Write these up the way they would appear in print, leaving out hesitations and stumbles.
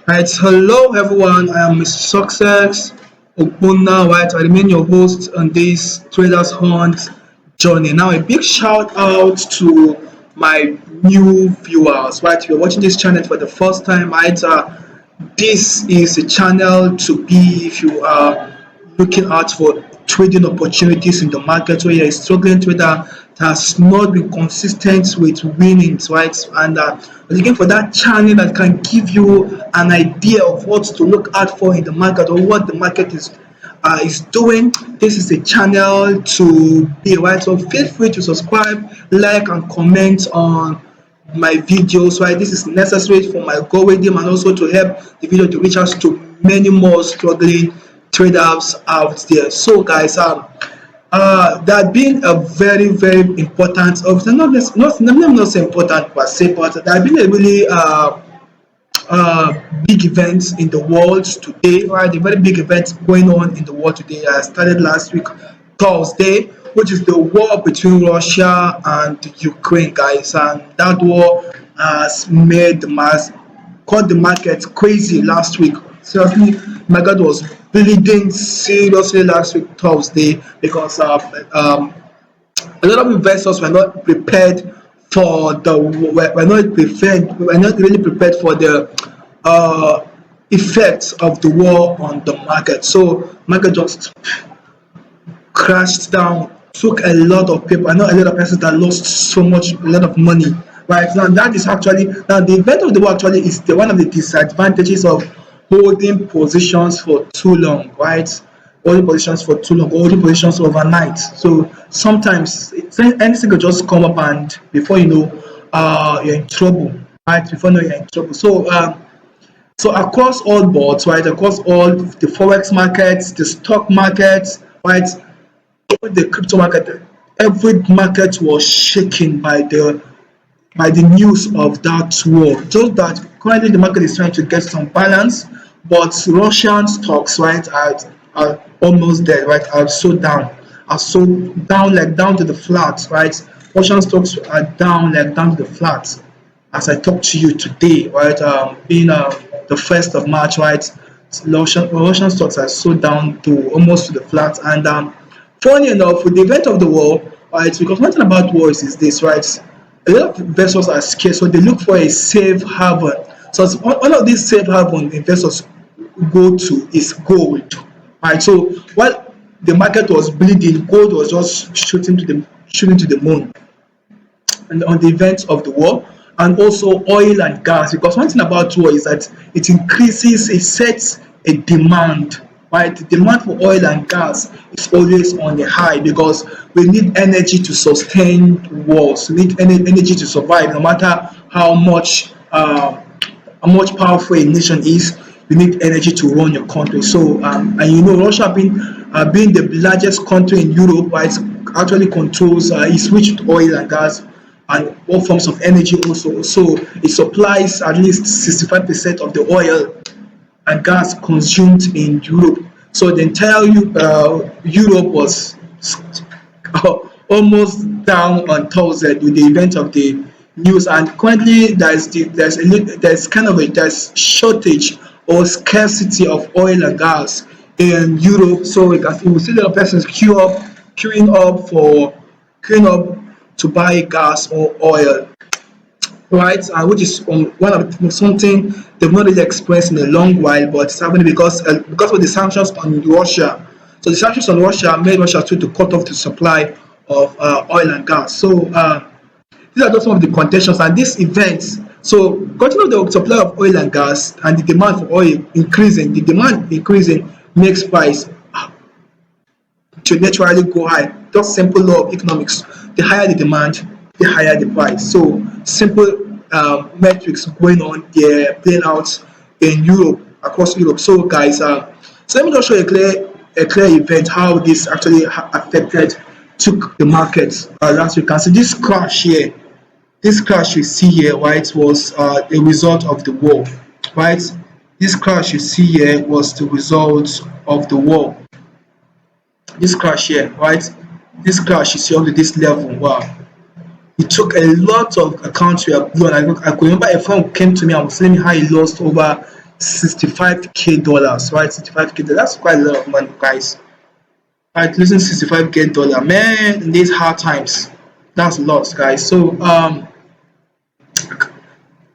Right, hello everyone. I am Mr. Success Ogbonna. Right, I remain your host on this Traders Hunt journey. Now, a big shout out to my new viewers. Right, if you're watching this channel for the first time, right, this is a channel to be if you are looking out for trading opportunities in the market where you're a struggling trader that has not been consistent with winnings, right? And looking for that channel that can give you an idea of what to look out for in the market or what the market is doing. This is a channel to be, right? So feel free to subscribe, like, and comment on my videos, right? This is necessary for my algorithm and also to help the video to reach out to many more struggling traders out there. So guys, that being a very important, of not so important per se, but there have been a really big events in the world today, right? A very big event going on in the world today. I started last week, Thursday, which is the war between Russia and Ukraine, guys. And that war has made the mass, caught the market crazy last week. Seriously, market was bleeding seriously last week, Thursday, because a lot of investors were not prepared for the were not really prepared for the uh, effects of the war on the market. So market just crashed down, took a lot of people. I know a lot of persons that lost a lot of money. Right now, that is actually now the event of the war actually is one of the disadvantages of holding positions for too long, right? Holding positions for too long, holding positions overnight. So sometimes anything could just come up, and before you know, you're in trouble, right? Before you know, you're in trouble. So across all boards, right? Across all the forex markets, the stock markets, right? The crypto market, every market was shaken by the news of that war. Just that currently the market is trying to get some balance, but Russian stocks, right, are almost there, right, are so down, like down to the flat, right. Russian stocks are down, like down to the flat as I talk to you today, right, being the 1st of March, right. Russian stocks are so down to almost to the flat. And funny enough, with the event of the war, right, because one thing about wars is this, right, a lot of investors are scared, so they look for a safe haven. So one of these safe haven investors go to is gold, right? So while the market was bleeding, gold was just shooting to the moon, and on the events of the war, and also oil and gas. Because one thing about war is that it sets a demand, right? The demand for oil and gas is always on the high because we need energy to sustain wars. We need energy to survive, no matter how much powerful a nation is. You need energy to run your country. So, and you know, Russia being the largest country in Europe, right, actually controls, is rich with oil and gas and all forms of energy also. So it supplies at least 65% of the oil and gas consumed in Europe. So the entire Europe was almost down on Thursday with the event of the news. And currently there's kind of there's shortage or scarcity of oil and gas in Europe. So you will see a lot of persons queuing up to buy gas or oil, right? Which is one of something they've not really experienced in a long while, but it's happening because of the sanctions on Russia. So the sanctions on Russia made Russia to cut off the supply of oil and gas. So these are just some of the conditions and these events. So cutting off the supply of oil and gas and the demand for oil increasing, the demand increasing makes price to naturally go high. Just simple law of economics. The higher the demand, the higher the price. So simple metrics going on there, playing out in Europe, across Europe. So guys, so let me just show you a clear event how this actually affected took the market last week. And so this crash you see here, right, was a result of the war, right? This crash you see here was the result of the war. This crash here, right? This crash you see up to this level, wow. It took a lot of accounts were blown. I could remember a friend came to me and was telling me how he lost over $65k, right? $65k, that's quite a lot of money, guys. Right, losing $65k, man, in these hard times, that's lost, guys. So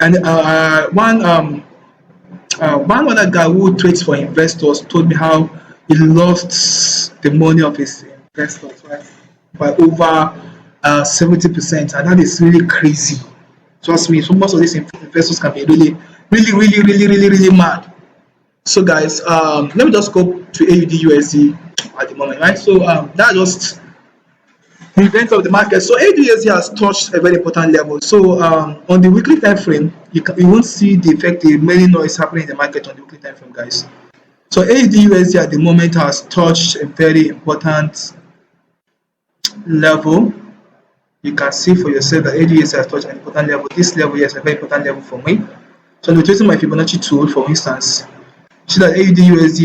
and one other guy who trades for investors told me how he lost the money of his investors, right, by over 70%, and that is really crazy. Trust me, so most of these investors can be really, really, really, really, really, really mad. So guys, let me just go to AUD USD at the moment, right? So that just the events of the market. So AUD has touched a very important level. So on the weekly time frame, you won't see the effect, the many noise happening in the market on the weekly time frame, guys. So AUD at the moment has touched a very important level. You can see for yourself that AUD has touched an important level. This level here is a very important level for me. So I'm using my Fibonacci tool, for instance. See that AUD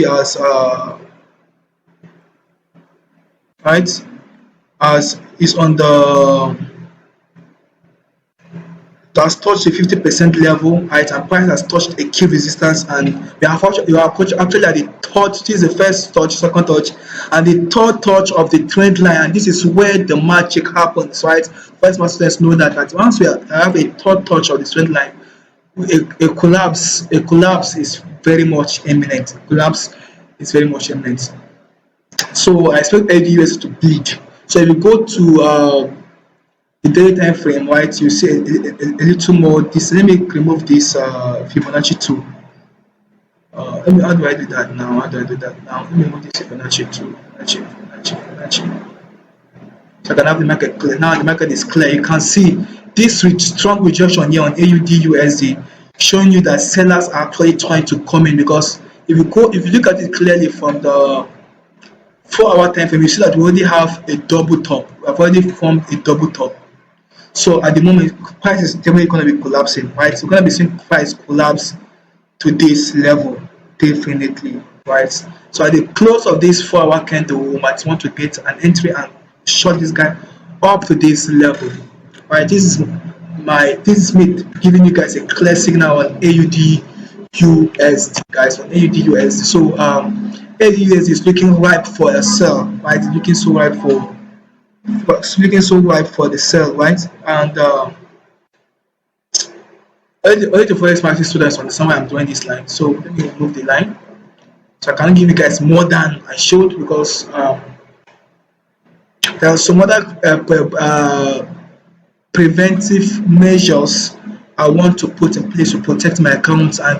has right, as is on the, has touched the 50% level, right, and price has touched a key resistance, and we are actually at the third. This is the first touch, second touch, and the third touch of the trend line, and this is where the magic happens, right? First, my students know that once we have a third touch of the trend line, a collapse is very much imminent. Collapse is very much imminent. So I expect AUD to bleed. So if you go to the daily time frame, right, you see a little more. This, let me remove this Fibonacci tool. How do I do that now? Let me remove this Fibonacci tool. Fibonacci. So I can have the market clear. Now the market is clear. You can see this strong rejection here on AUD USD, showing you that sellers are actually trying to come in, because if you look at it clearly from the 4-hour time frame, you see that we already have a double top. We have already formed a double top. So at the moment, price is definitely going to be collapsing, right? So we're going to be seeing price collapse to this level, definitely, right? So at the close of this 4-hour candle, we might want to get an entry and short this guy up to this level, right? This is me giving you guys a clear signal on AUD USD, guys, on AUD USD. So AUD USD is looking ripe for a sell, right? It's looking so ripe for the sell, right? And all the forex market students understand why I'm doing this line. So let me remove the line, so I can give you guys more than I showed, because there are some other preventive measures I want to put in place to protect my accounts, and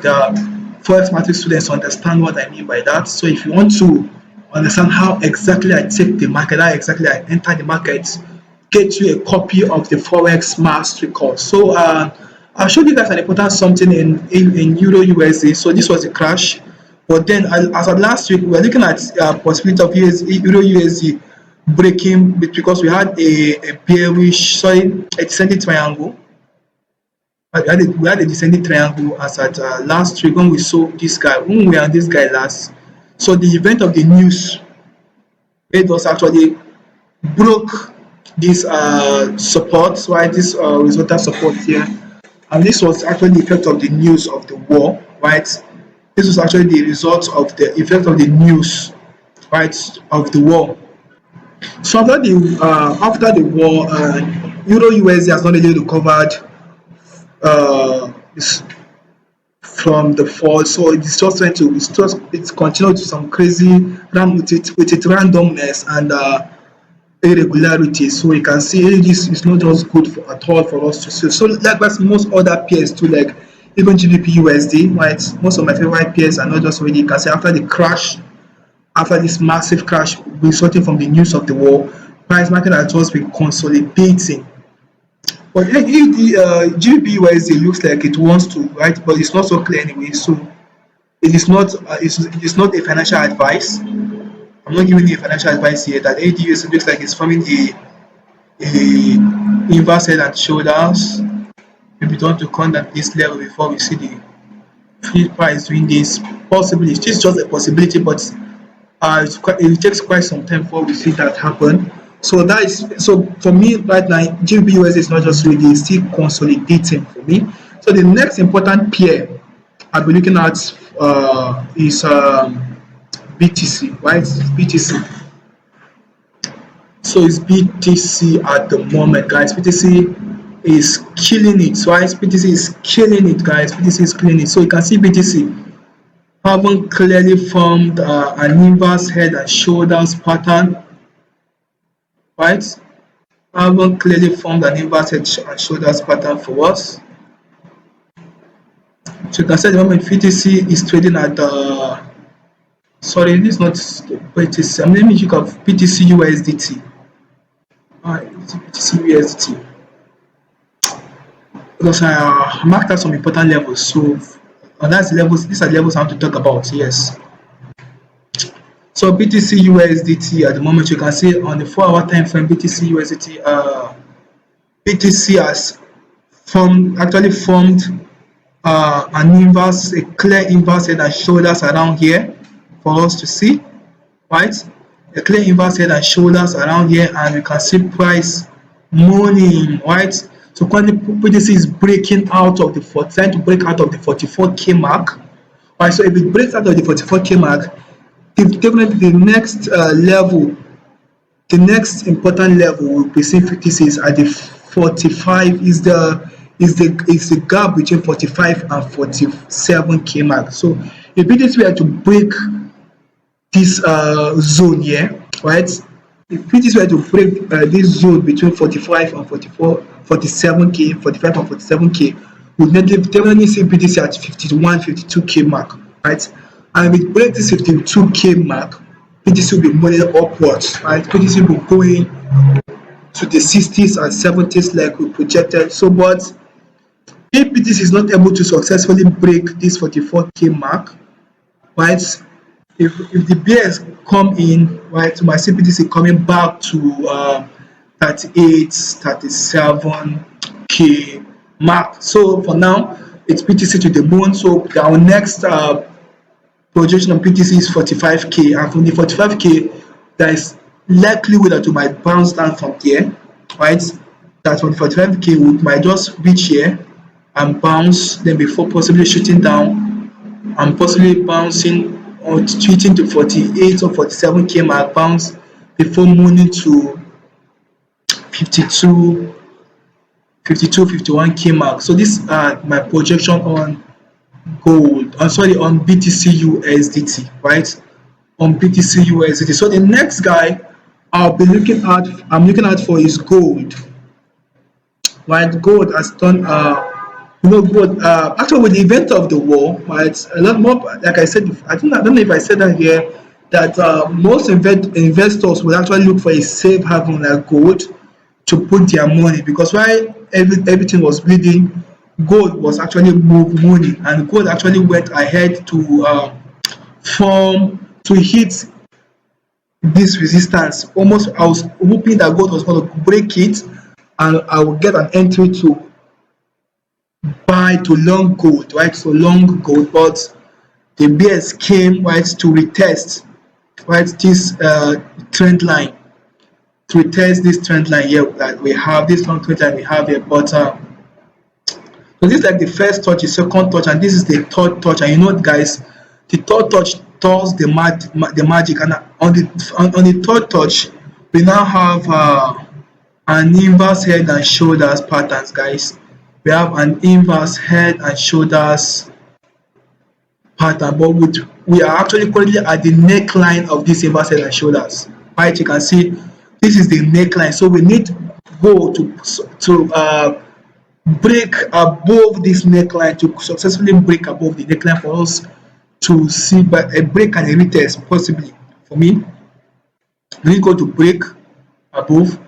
forex market students understand what I mean by that. So if you want to understand how exactly I take the market, how exactly I enter the market, get you a copy of the Forex Mastery course. So I showed you guys an important something in Euro USD. So this was a crash, but then as of last week, we were looking at possibility of Euro USD breaking, because we had a bearish, a descending triangle. We had a descending triangle as at last week when we saw this guy, when we had this guy last. So the event of the news, it was actually broke this support, right? This horizontal support here, and this was actually the effect of the news of the war, right? This was actually the result of the effect of the news, right, of the war. So after the war, Euro USD has not really recovered from the fall, so it's just trying to it's continued to some crazy with its randomness and irregularity. So you can see this is not just good at all for us to see. So likewise, most other peers too, like even GBP USD, right? Most of my favorite peers are not just really. You can see after the crash, after this massive crash resulting from the news of the war, price market has just been consolidating. But GBP USD looks like it wants to, right? But it's not so clear anyway. So it is not it's not a financial advice. I'm not giving you a financial advice here. That AUD looks like it's forming a inverse head and shoulders. Maybe don't to contact this level before we see the free price doing this. Possibly, it's just a possibility, but it takes quite some time before we see that happen. So that is, so for me right now, GBP USD is not just really, it's still consolidating for me. So the next important pair I'll be looking at is BTC, right? BTC. So it's BTC at the moment, guys. BTC is killing it, right? BTC is killing it, guys. BTC is killing it. So you can see BTC haven't clearly formed an inverse head and shoulders pattern, right? Haven't clearly formed an inverse head and shoulders pattern for us. So you can see at the moment BTC is trading at sorry, this is not BTC. Let me look at BTC USDT. BTC USDT. Because I marked out some important levels. So that's levels. These are levels I want to talk about. Yes. So BTC USDT at the moment, you can see on the 4-hour time frame, BTC USDT, BTC has actually formed an inverse, a clear inverse head and shoulders around here for us to see, right? A clear inverse head and shoulders around here, and we can see price morning, right? So currently BTC is breaking out of the trying to break out of the 44k mark, right? So if it breaks out of the 44k mark, definitely the next level, the next important level we'll be seeing BTC is at the 45 is the gap between 45 and 47k mark. So if BTC were to break this zone here, right? If BTC were to break this zone between 45 and 47k, 45 and 47k, we'll definitely see BTC at 51, 52k mark, right? And if it breaks this 52k mark, BTC will be moving upwards, right? BTC will be going to the 60s and 70s like we projected. So, but if BTC is not able to successfully break this 44k mark, right? If the bears come in, right, my CPTC coming back to 38, 37k mark. So for now, it's BTC to the moon. So our next projection on BTC is 45k, and from the 45k, there is likelihood that we might bounce down from here, right? That from 45k we might just reach here and bounce, then before possibly shooting down and possibly bouncing or tweeting to 48 or 47k mark, bounce before moving to 52, 51k mark. So this are my projection on gold. I'm sorry, on BTC USDT, right? On BTC USDT. So the next guy I'm looking at for is gold. Right, gold has done gold actually with the event of the war, right? A lot more, like I said, I don't know if I said that here, that most investors will actually look for a safe haven like gold to put their money, because while everything was bleeding, gold was actually money, and gold actually went ahead to hit this resistance. Almost, I was hoping that gold was going to break it, and I will get an entry to buy to long gold, right? So long gold, but the bears came, right, to retest, right, this trend line, to retest this trend line here that we have, this long trend line we have here. But so this is like the first touch, the second touch, and this is the third touch. And you know, guys, the third touch does the magic, and on the third touch, we now have an inverse head and shoulders patterns, guys. We have an inverse head and shoulders pattern, but we are actually currently at the neckline of this inverse head and shoulders, right? You can see this is the neckline, so we need gold to break above this neckline, to successfully break above the neckline for us to see, but a break and a retest possibly. For me, we need gold to break above,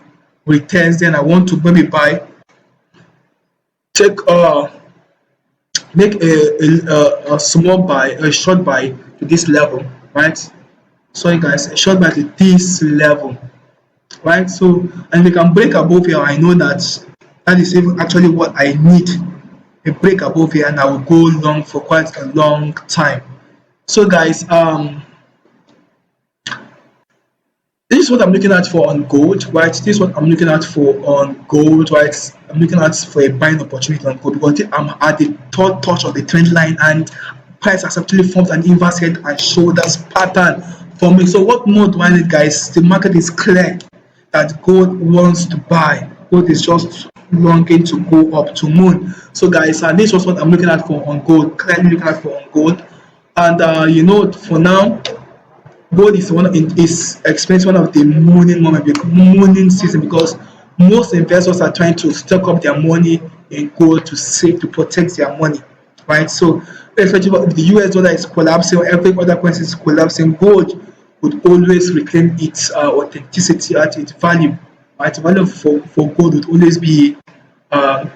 retest, then I want to maybe buy, take make a small buy, a short buy to this level, right? Sorry guys, a short buy to this level, right? So, and we can break above here. I know that is even actually what I need, a break above here, and I will go long for quite a long time. So guys, This is what I'm looking at for on gold, right? This is what I'm looking at for on gold, right? I'm looking at for a buying opportunity on gold because I'm at the third touch of the trend line and price has actually formed an inverse head and shoulders pattern forming. So what more do I need, guys? The market is clear that gold wants to buy. Gold is just longing to go up to moon. So guys, and this was what I'm looking at for on gold. Clearly looking at for on gold. And for now, gold is experiencing one of the mooning season because most investors are trying to stock up their money in gold to save to protect their money, right? So especially if the US dollar is collapsing or every other currency is collapsing, gold would always reclaim its authenticity at its value, right? The value for gold would always be uh,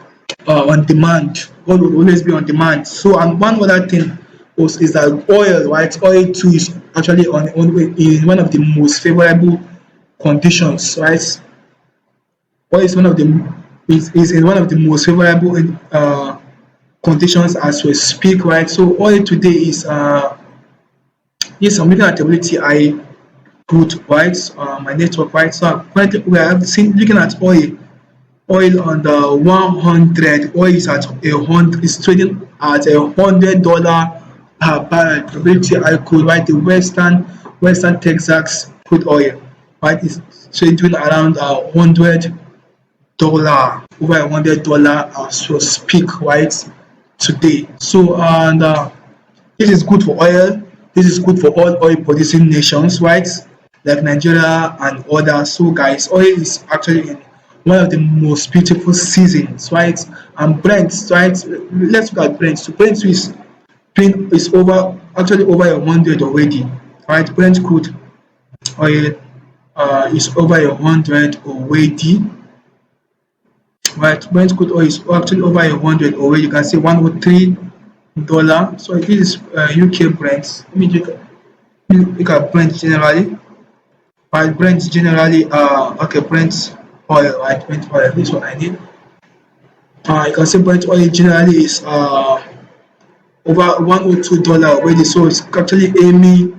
on demand. Gold will always be on demand. So, and one other thing was is that oil, right? Oil too is actually in one of the most favorable conditions, right? Oil is one of the is in one of the most favorable conditions as we speak, right? So oil today is yes, I'm looking at WTI crude, right? My network, right? So currently we are seeing looking at oil on the 100. Oil is at 100, is trading at $100 per barrel. WTI crude, right? The Western Texas crude oil, right? Is trading around $100, over $100 as we speak, right? Today. So and this is good for oil. This is good for all oil producing nations, right? Like Nigeria and others. So, guys, oil is actually in one of the most beautiful seasons, right? And Brent, right? Let's look at Brent. So, Brent is over actually over 100 already, right? Brent crude oil is over 100 already, right? Brent crude oil is actually over 100 already. You can see $103. So this is UK Brent. Let me look at Brent generally. Right, Brent generally okay, Brent oil, right? Brent oil. This one I need. You can see Brent oil generally is over $102 already. So it's actually aiming,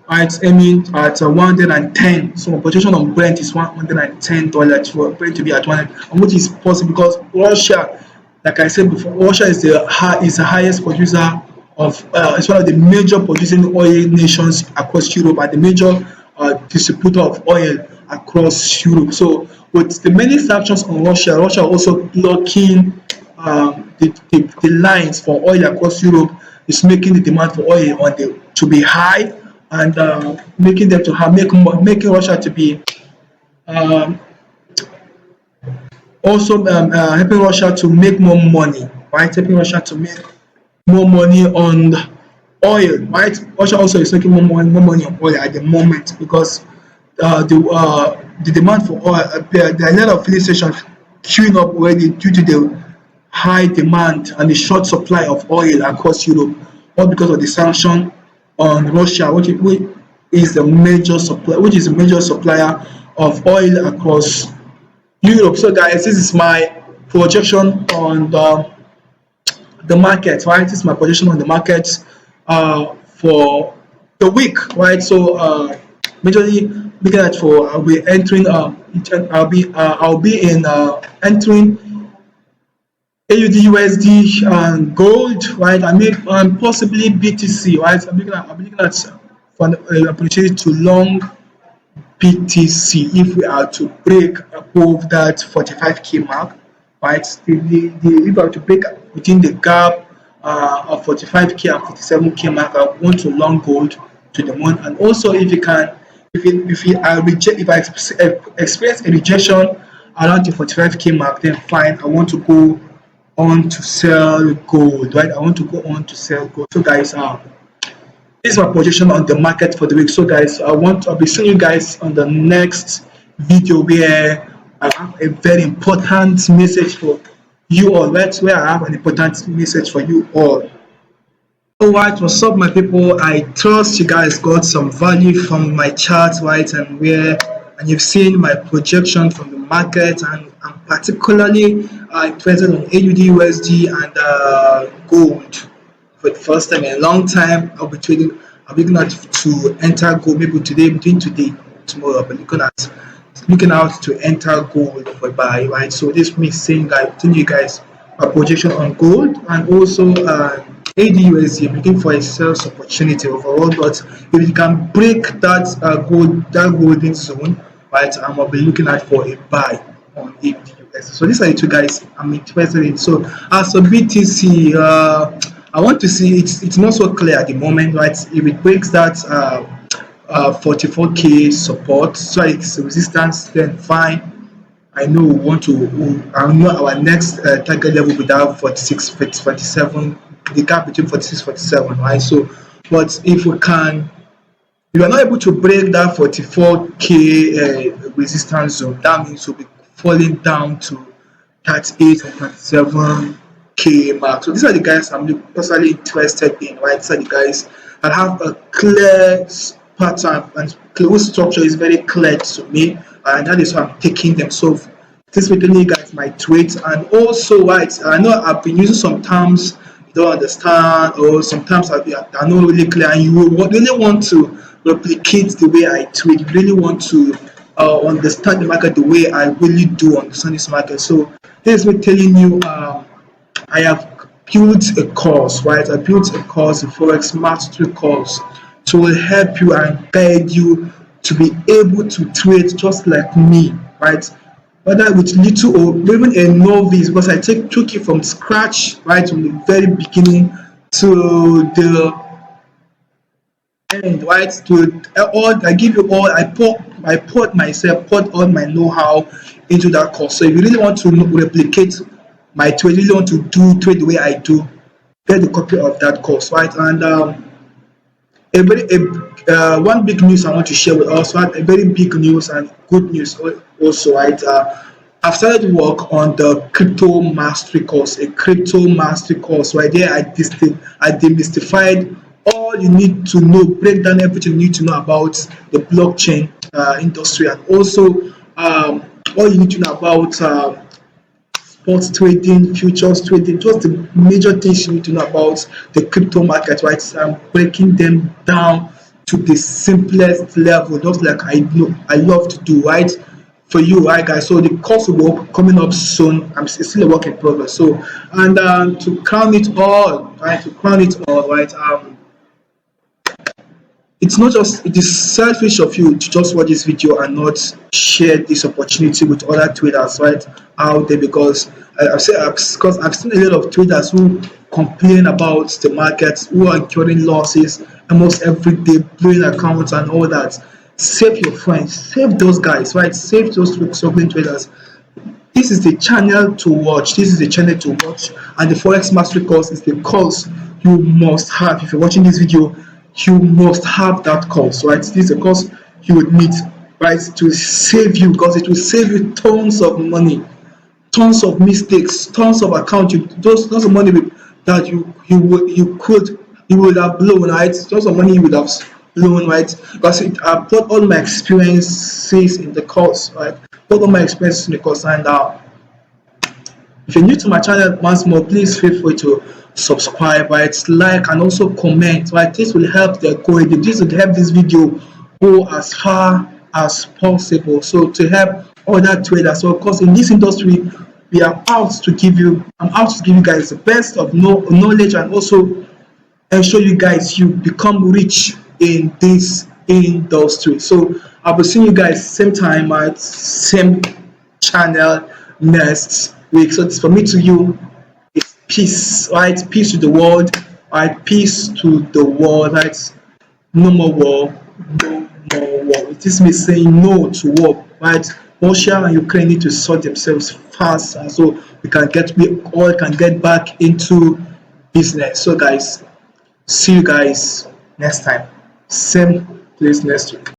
right? Aiming at 110. So my position on Brent is $110 for Brent to be at 100, and which is possible because Russia, like I said before, Russia is the highest producer of it's one of the major producing oil nations across Europe and the major distributor of oil across Europe. So with the many sanctions on Russia, Russia also blocking the lines for oil across Europe is making the demand for oil on the to be high and making them to have making Russia to be um, also helping Russia to make more money, right? Helping Russia to make more money on oil, right? Russia also is making more money on oil at the moment because the demand for oil, there are a lot of filling stations queuing up already due to the high demand and the short supply of oil across Europe, all because of the sanction on Russia, which is the major supply, which is a major supplier of oil across Europe. So, guys, this is my projection on the market, right? This is my position on the market for the week, right? So, majorly looking at for I'll be entering. I'll be in entering AUD, USD, and gold, right? I mean, possibly BTC, right? I'm looking at for an opportunity to long BTC if we are to break above that 45K mark, right? If we are to break within the gap of 45K and 47K mark, I want to long gold to the moon. And also, if you can, if I experience a rejection around the 45K mark, then fine. I want to go on to sell gold, right? I want to go on to sell gold. So, guys, this is my position on the market for the week. So, guys, I'll be seeing you guys on the next video where I have a very important message for you all. That's where I have an important message for you all. Alright, what's up, my people? I trust you guys got some value from my chart, right? And you've seen my projection from the market, and I'm particularly interested on AUD, USD, and gold. For the first time in a long time, I'll be looking at to enter gold maybe today, between today tomorrow, I'll be looking out to enter gold for buy, right? So this means saying, guys, telling you guys a projection on gold and also ADUSD. I'm looking for a sales opportunity overall, but if you can break that golden zone, right, I'll be looking out for a buy on ADUSD. So these are the two guys I'm interested in. So as for BTC, I want to see it's not so clear at the moment, right? If it breaks that 44k support, so it's resistance, then fine. I know we want to. I know our next target level will be that 46, 47, the gap between 46, 47, right? So, but if we can, if we are not able to break that 44k resistance zone, that means we'll be falling down to 38 and 27k mark. So these are the guys I'm personally interested in, right? These are the guys that have a clear pattern and close structure is very clear to me, and that is why I'm taking them. So this will tell you guys my tweets, and also, right, I know I've been using some terms you don't understand, or sometimes are not really clear, and you really want to replicate the way I tweet. You really want to understand the market the way I really do understand this market. So this is me telling you, I have built a course, right? I built a course, a Forex Mastery course, to help you and guide you to be able to trade just like me, right? Whether with little or even a novice, because I took it from scratch, right, from the very beginning to the end, right? To all, I give you all. I poured all my know-how into that course. So if you really want to replicate my trade, really want to do trade the way I do, get the copy of that course, right? And one big news I want to share with us, right? A very big news and good news also, right? I've started work on the crypto mastery course, a crypto mastery course. Right there, I demystified all you need to know, break down everything you need to know about the blockchain industry, and also all you need to know about sports trading, futures trading, just the major things you need to know about the crypto market, right? So I'm breaking them down to the simplest level, just like I love to do, right? For you, right, guys? So the course will be coming up soon. It's still a work in progress. So, and to crown it all, right? To crown it all, right? It's not just, it is selfish of you to just watch this video and not share this opportunity with other traders right out there, because I've seen a lot of traders who complain about the market, who are incurring losses almost every day, blowing accounts and all that. Save your friends, save those guys, right? Save those struggling traders. This is the channel to watch. This is the channel to watch, and the Forex Mastery course is the course you must have. If you're watching this video, you must have that course, right? This is a course you would need, right, to save you, because it will save you tons of money, tons of mistakes, tons of account, those tons of money that you would have blown, right? Tons of money you would have blown, right? Because I put all my experiences in the course, right? Put all my experiences in the course, and if you're new to my channel, once more, please feel free to subscribe, right, like, and also comment, right? This will help the algorithm. This will help this video go as far as possible. So to help other traders. So of course, in this industry, we are out to give you. I'm out to give you guys the best of knowledge, and also ensure you guys you become rich in this industry. So I'll be seeing you guys same time at same channel next week. So it's for me to you. Peace, right? Peace to the world, right? Peace to the world, right? No more war, no more war. It is me saying no to war, right? Russia and Ukraine need to sort themselves fast, and so we all can get back into business. So, guys, see you guys next time, same place next week.